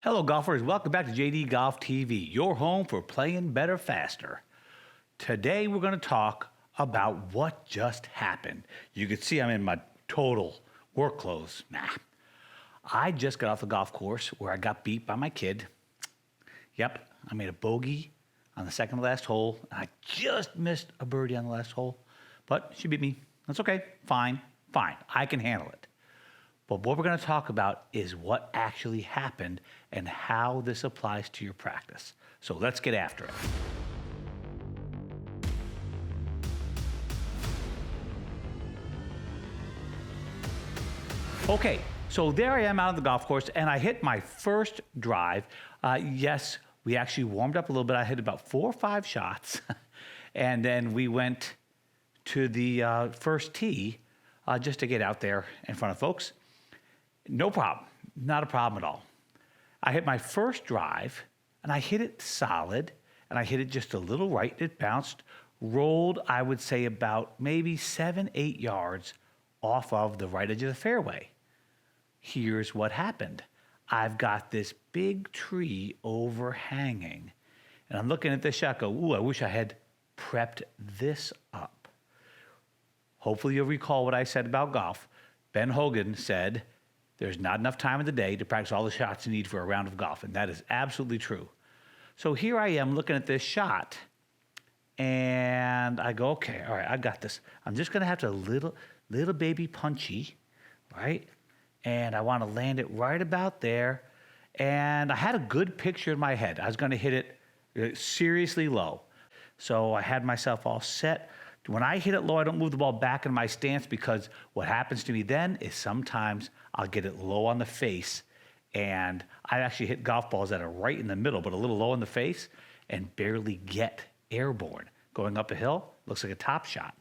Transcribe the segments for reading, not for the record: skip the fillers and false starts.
Hello, golfers. Welcome back to JD Golf TV, your home for playing better faster. Today, we're going to talk about what just happened. You can see I'm in my total work clothes. I just got off the golf course where I got beat by my kid. Yep, I made a bogey on the second to last hole. I just missed a birdie on the last hole, but she beat me. That's okay. Fine. I can handle it. But what we're going to talk about is what actually happened and how this applies to your practice. So let's get after it. Okay, so there I am out on the golf course, and I hit my first drive. Yes, we actually warmed up a little bit. I hit about 4 or 5 shots, and then we went to the first tee just to get out there in front of folks. No problem. Not a problem at all. I hit my first drive, and I hit it solid, and I hit it just a little right. It bounced, rolled, I would say, about maybe 7-8 yards off of the right edge of the fairway. Here's what happened. I've got this big tree overhanging, and I'm looking at this shot, go, ooh, I wish I had prepped this up. Hopefully you'll recall what I said about golf. Ben Hogan said, there's not enough time in the day to practice all the shots you need for a round of golf, and that is absolutely true. So here I am looking at this shot, and I go, okay, all right, I got this. I'm just going to have to little baby punchy, right? And I want to land it right about there. And I had a good picture in my head. I was going to hit it seriously low. So I had myself all set. When I hit it low, I don't move the ball back in my stance, because what happens to me then is sometimes I'll get it low on the face, and I actually hit golf balls that are right in the middle, but a little low in the face, and barely get airborne. Going up a hill, looks like a top shot.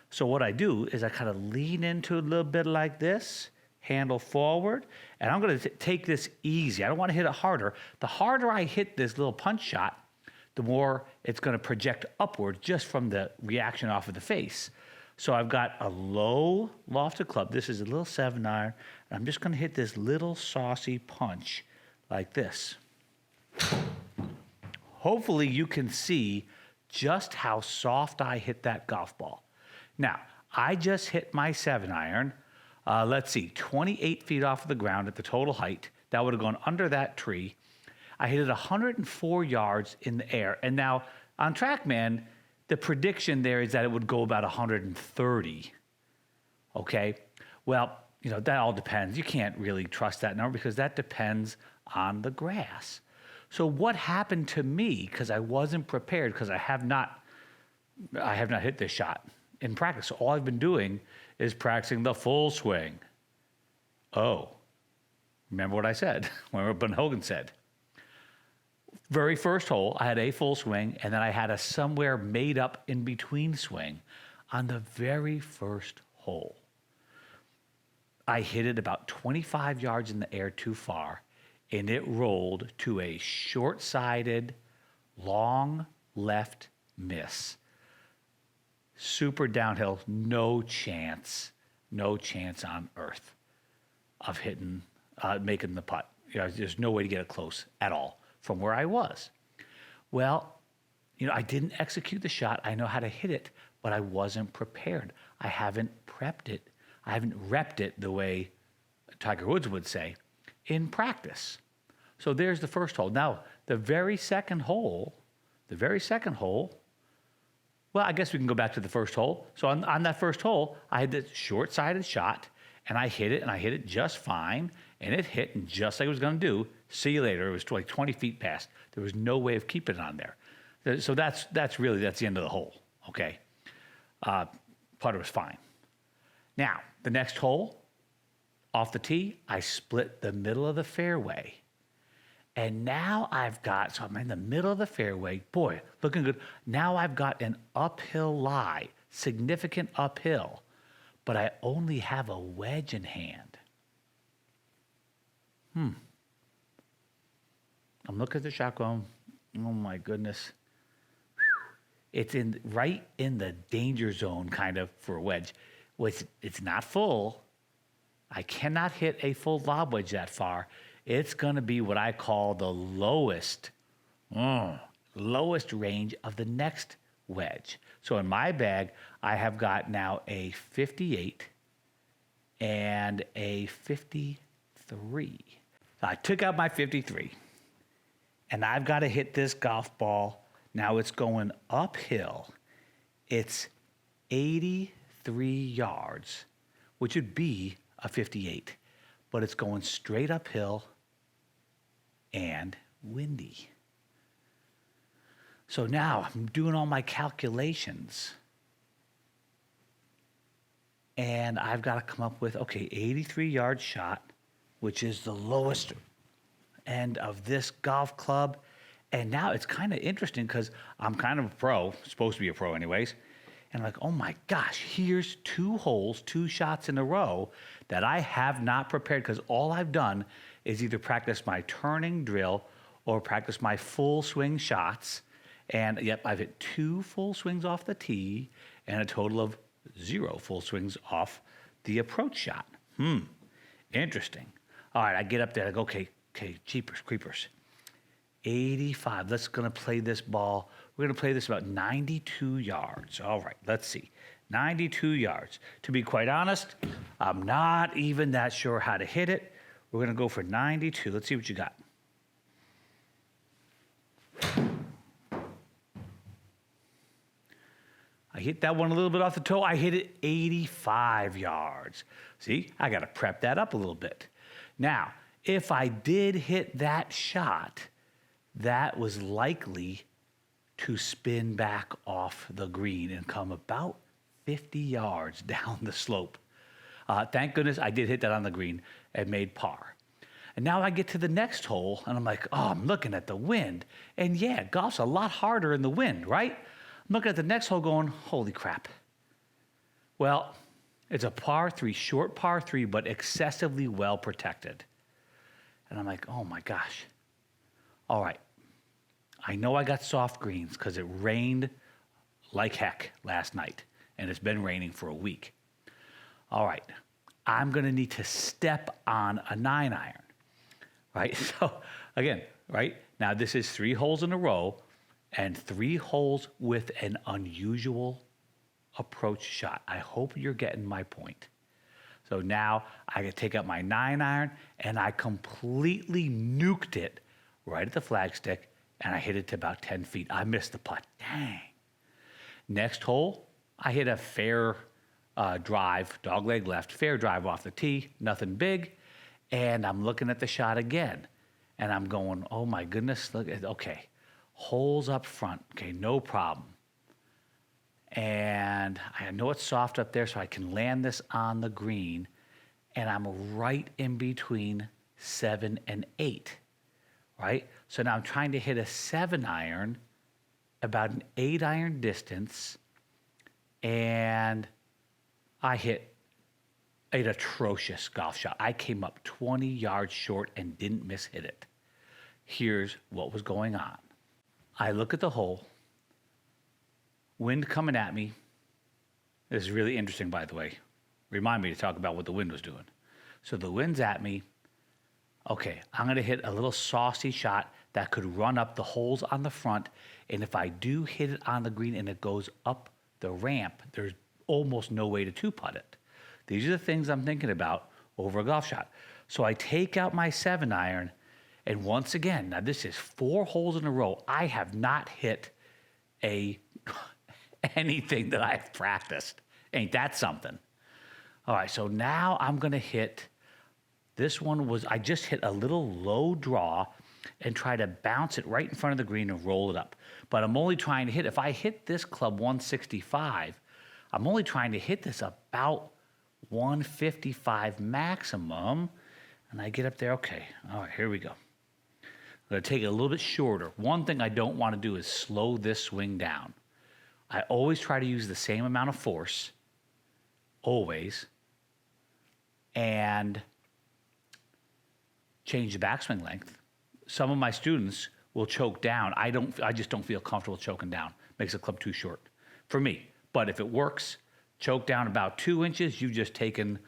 So what I do is I kind of lean into it a little bit like this, handle forward, and I'm going to take this easy. I don't want to hit it harder. The harder I hit this little punch shot, the more it's going to project upward just from the reaction off of the face. So I've got a low lofted club. This is a little 7-iron. And I'm just going to hit this little saucy punch like this. Hopefully you can see just how soft I hit that golf ball. Now, I just hit my 7-iron, let's see, 28 feet off of the ground at the total height. That would have gone under that tree. I hit it 104 yards in the air. And now on TrackMan, the prediction there is that it would go about 130. Okay? Well, that all depends. You can't really trust that number because that depends on the grass. So what happened to me, because I wasn't prepared, because I have not hit this shot in practice. So all I've been doing is practicing the full swing. Oh, remember what I said? Remember what Ben Hogan said? Very first hole, I had a full swing, and then I had a somewhere made up in between swing on the very first hole. I hit it about 25 yards in the air too far, and it rolled to a short-sided, long left miss. Super downhill, no chance on earth of making the putt. There's no way to get it close at all from where I was. Well, I didn't execute the shot. I know how to hit it, but I wasn't prepared. I haven't prepped it. I haven't repped it the way Tiger Woods would say in practice. So there's the first hole. Now, the very second hole, well, I guess we can go back to the first hole. So on that first hole, I had this short-sided shot, and I hit it just fine, and it hit, and just like it was going to do, see you later. It was like 20 feet past. There was no way of keeping it on there. So that's the end of the hole, okay? Putter was fine. Now, the next hole, off the tee, I split the middle of the fairway. And now so I'm in the middle of the fairway. Boy, looking good. Now I've got an uphill lie, significant uphill, but I only have a wedge in hand. I'm looking at the shot going, oh my goodness. It's right in the danger zone kind of for a wedge. Well, it's not full. I cannot hit a full lob wedge that far. It's going to be what I call the lowest range of the next wedge. So in my bag, I have got now a 58 and a 53. So I took out my 53, and I've got to hit this golf ball. Now it's going uphill. It's 83 yards, which would be a 58, but it's going straight uphill and windy. So now I'm doing all my calculations, and I've got to come up with, okay, 83-yard shot, which is the lowest end of this golf club. And now it's kind of interesting because I'm kind of a pro, supposed to be a pro anyways. And I'm like, oh my gosh, here's 2 holes, 2 shots in a row that I have not prepared, because all I've done is either practice my turning drill or practice my full swing shots. And yep, I've hit 2 full swings off the tee and a total of 0 full swings off the approach shot. Interesting. All right, I get up there, I go, okay, jeepers creepers. 85, let's gonna play this ball. We're gonna play this about 92 yards. All right, let's see. 92 yards. To be quite honest, I'm not even that sure how to hit it. We're gonna go for 92. Let's see what you got. I hit that one a little bit off the toe. I hit it 85 yards. See, I got to prep that up a little bit. Now, if I did hit that shot, that was likely to spin back off the green and come about 50 yards down the slope. Thank goodness I did hit that on the green and made par. And now I get to the next hole, and I'm like, oh, I'm looking at the wind. And yeah, golf's a lot harder in the wind, right? I'm looking at the next hole going, holy crap. Well, it's a par 3, short par 3, but excessively well protected. And I'm like, oh my gosh. All right. I know I got soft greens because it rained like heck last night, and it's been raining for a week. All right. I'm going to need to step on a 9-iron, right? So again, right? Now this is 3 holes in a row, and 3 holes with an unusual approach shot. I hope you're getting my point. So now I can take out my 9-iron, and I completely nuked it right at the flagstick, and I hit it to about 10 feet. I missed the putt. Dang. Next hole, I hit a fair drive, dogleg left, fair drive off the tee, nothing big, and I'm looking at the shot again, and I'm going, oh my goodness, look at, okay. Holes up front, okay, no problem. And I know it's soft up there, so I can land this on the green, and I'm right in between 7 and 8, right? So now I'm trying to hit a 7-iron about an 8-iron distance, and I hit an atrocious golf shot. I came up 20 yards short and didn't hit it. Here's what was going on. I look at the hole, wind coming at me. This is really interesting, by the way. Remind me to talk about what the wind was doing. So the wind's at me. Okay, I'm going to hit a little saucy shot that could run up the holes on the front. And if I do hit it on the green and it goes up the ramp, there's almost no way to 2-putt it. These are the things I'm thinking about over a golf shot. So I take out my 7-iron. And once again, now this is 4 holes in a row. I have not hit anything that I've practiced. Ain't that something? All right, so now I'm going to hit, this one was, I just hit a little low draw and try to bounce it right in front of the green and roll it up. But I'm only trying to hit, if I hit this club 165, I'm only trying to hit this about 155 maximum. And I get up there, okay, all right, here we go. I'm going to take it a little bit shorter. One thing I don't want to do is slow this swing down. I always try to use the same amount of force, always, and change the backswing length. Some of my students will choke down. I just don't feel comfortable choking down. Makes the club too short for me. But if it works, choke down about 2 inches. You've just taken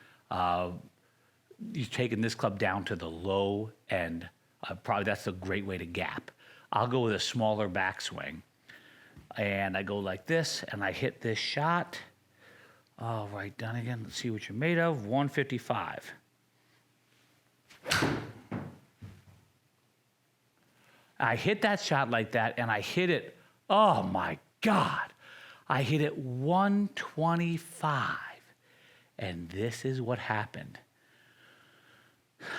you've taken this club down to the low end. Probably that's a great way to gap. I'll go with a smaller backswing. And I go like this, and I hit this shot. All right, Dunigan, let's see what you're made of. 155. I hit that shot like that, and I hit it, oh my God. I hit it 125. And this is what happened.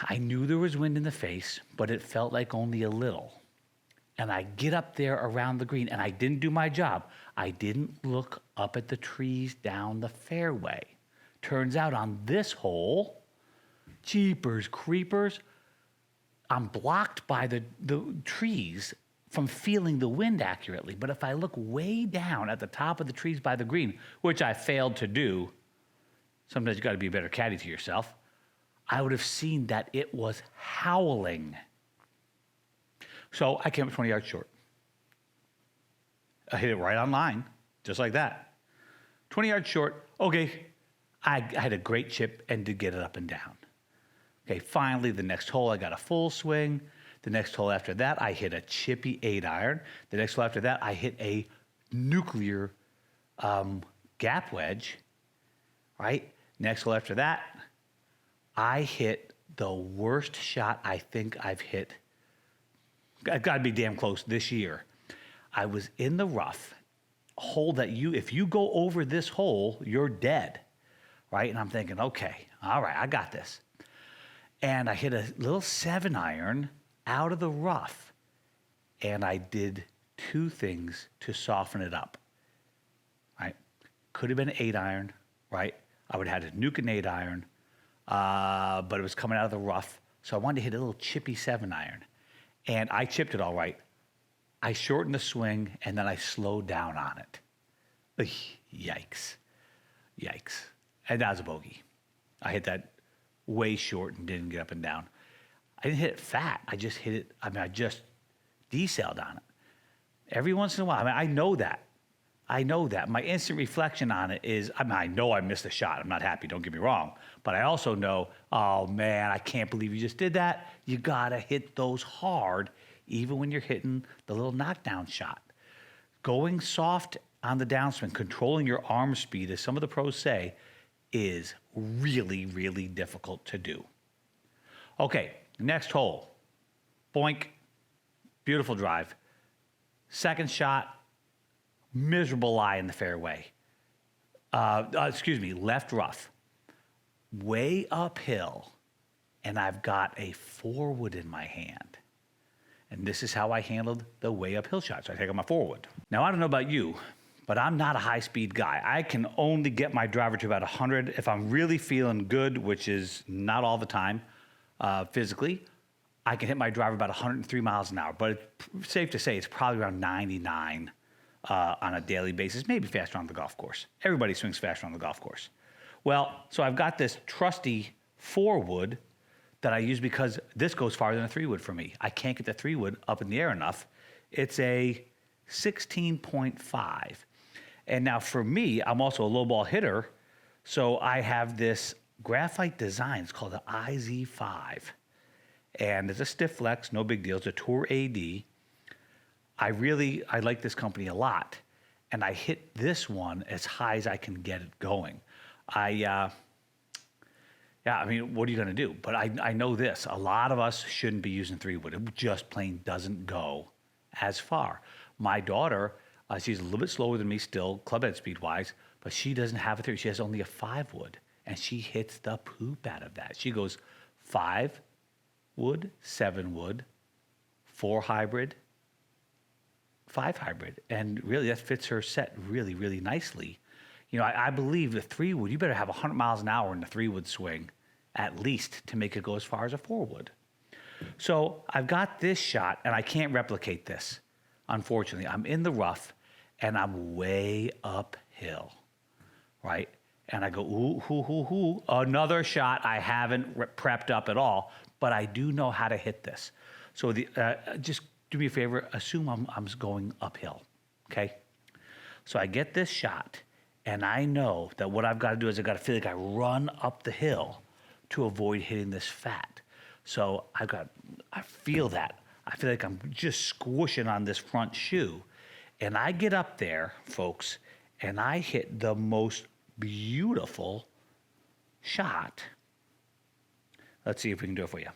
I knew there was wind in the face, but it felt like only a little. And I get up there around the green, and I didn't do my job. I didn't look up at the trees down the fairway. Turns out on this hole, jeepers creepers, I'm blocked by the trees from feeling the wind accurately. But if I look way down at the top of the trees by the green, which I failed to do, sometimes you got to be a better caddy to yourself, I would have seen that it was howling. So I came up 20 yards short. I hit it right on line, just like that. 20 yards short. Okay, I had a great chip and did get it up and down. Okay, finally, the next hole, I got a full swing. The next hole after that, I hit a chippy 8-iron. The next hole after that, I hit a nuclear gap wedge, right? Next hole after that, I hit the worst shot I think I've hit. I've got to be damn close this year. I was in the rough, hole that if you go over this hole, you're dead, right? And I'm thinking, okay, all right, I got this. And I hit a little 7-iron out of the rough, and I did two things to soften it up, right? Could have been an 8-iron, right? I would have had a nuke an 8-iron, but it was coming out of the rough, so I wanted to hit a little chippy 7-iron. And I chipped it all right. I shortened the swing, and then I slowed down on it. Yikes. Yikes. And that was a bogey. I hit that way short and didn't get up and down. I didn't hit it fat. I just hit it, I just desailed on it. Every once in a while, I know that. I know that. My instant reflection on it is, I know I missed a shot. I'm not happy, don't get me wrong. But I also know, oh man, I can't believe you just did that. You gotta hit those hard, even when you're hitting the little knockdown shot. Going soft on the downswing, controlling your arm speed, as some of the pros say, is really, really difficult to do. Okay, next hole. Boink. Beautiful drive. Second shot. Miserable lie in the fairway. Left rough. Way uphill, and I've got a 4-wood in my hand. And this is how I handled the way uphill shot. So I take out my 4-wood. Now, I don't know about you, but I'm not a high-speed guy. I can only get my driver to about 100 if I'm really feeling good, which is not all the time physically. I can hit my driver about 103 miles an hour, but it's safe to say it's probably around 99 on a daily basis, maybe faster on the golf course. Everybody swings faster on the golf course. Well, so I've got this trusty 4-wood that I use because this goes farther than a 3-wood for me. I can't get the 3-wood up in the air enough. It's a 16.5. And now for me, I'm also a low ball hitter, so I have this graphite design. It's called the IZ5. And it's a stiff flex, no big deal. It's a Tour AD. I like this company a lot, and I hit this one as high as I can get it going. What are you going to do? But I know this. A lot of us shouldn't be using 3-wood. It just plain doesn't go as far. My daughter, she's a little bit slower than me still, club head speed-wise, but she doesn't have a 3. She has only a 5-wood, and she hits the poop out of that. She goes 5-wood, 7-wood, 4 hybrid, 5 hybrid, and really that fits her set really, really nicely. I believe the 3-wood, you better have 100 miles an hour in the 3-wood swing, at least, to make it go as far as a 4-wood. So I've got this shot, and I can't replicate this, unfortunately. I'm in the rough, and I'm way uphill, right? And I go, ooh, another shot I haven't prepped up at all, but I do know how to hit this. So just do me a favor, assume I'm going uphill, okay? So I get this shot, and I know that what I've got to do is I've got to feel like I run up the hill to avoid hitting this fat. So I feel that. I feel like I'm just squishing on this front shoe. And I get up there, folks, and I hit the most beautiful shot. Let's see if we can do it for you.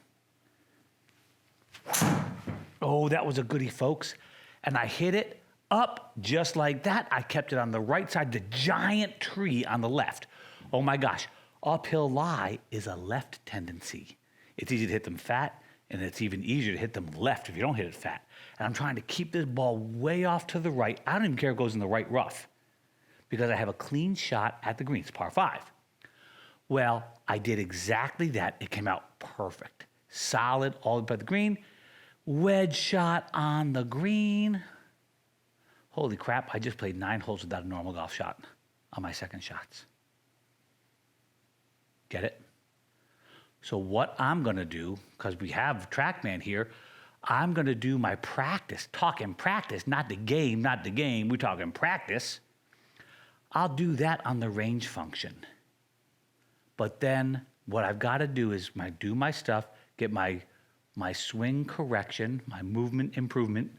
Oh, that was a goodie, folks. And I hit it up just like that. I kept it on the right side, the giant tree on the left. Oh my gosh, uphill lie is a left tendency. It's easy to hit them fat, and it's even easier to hit them left if you don't hit it fat. And I'm trying to keep this ball way off to the right. I don't even care if it goes in the right rough because I have a clean shot at the green. It's par 5. Well, I did exactly that. It came out perfect. Solid all the way by the green. Wedge shot on the green. Holy crap, I just played 9 holes without a normal golf shot on my second shots. Get it? So what I'm going to do, because we have TrackMan here, I'm going to do my practice, talking practice, not the game, we're talking practice. I'll do that on the range function. But then what I've got to do is do my stuff, get my swing correction, my movement improvement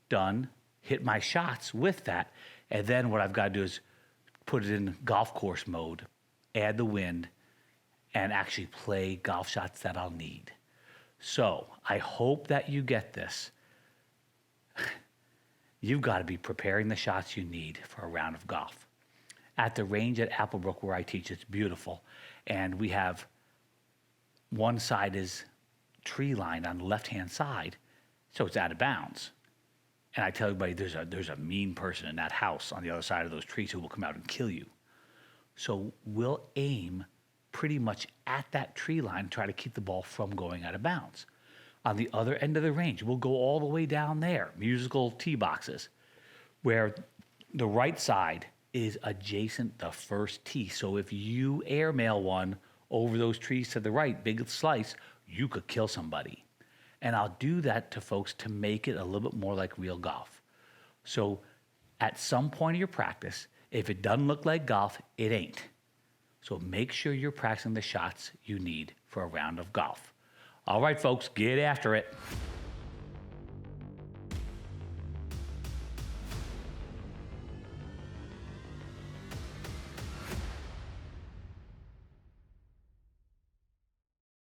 done, hit my shots with that, and then what I've got to do is put it in golf course mode, add the wind, and actually play golf shots that I'll need. So I hope that you get this. You've got to be preparing the shots you need for a round of golf. At the range at Applebrook where I teach, it's beautiful. And we have one side is tree line on the left-hand side, so it's out of bounds. And I tell everybody there's a mean person in that house on the other side of those trees who will come out and kill you. So we'll aim pretty much at that tree line, try to keep the ball from going out of bounds. On the other end of the range, we'll go all the way down there, musical tee boxes, where the right side is adjacent the first tee. So if you airmail one over those trees to the right, big slice, you could kill somebody. And I'll do that to folks to make it a little bit more like real golf. So at some point of your practice, if it doesn't look like golf, it ain't. So make sure you're practicing the shots you need for a round of golf. All right, folks, get after it.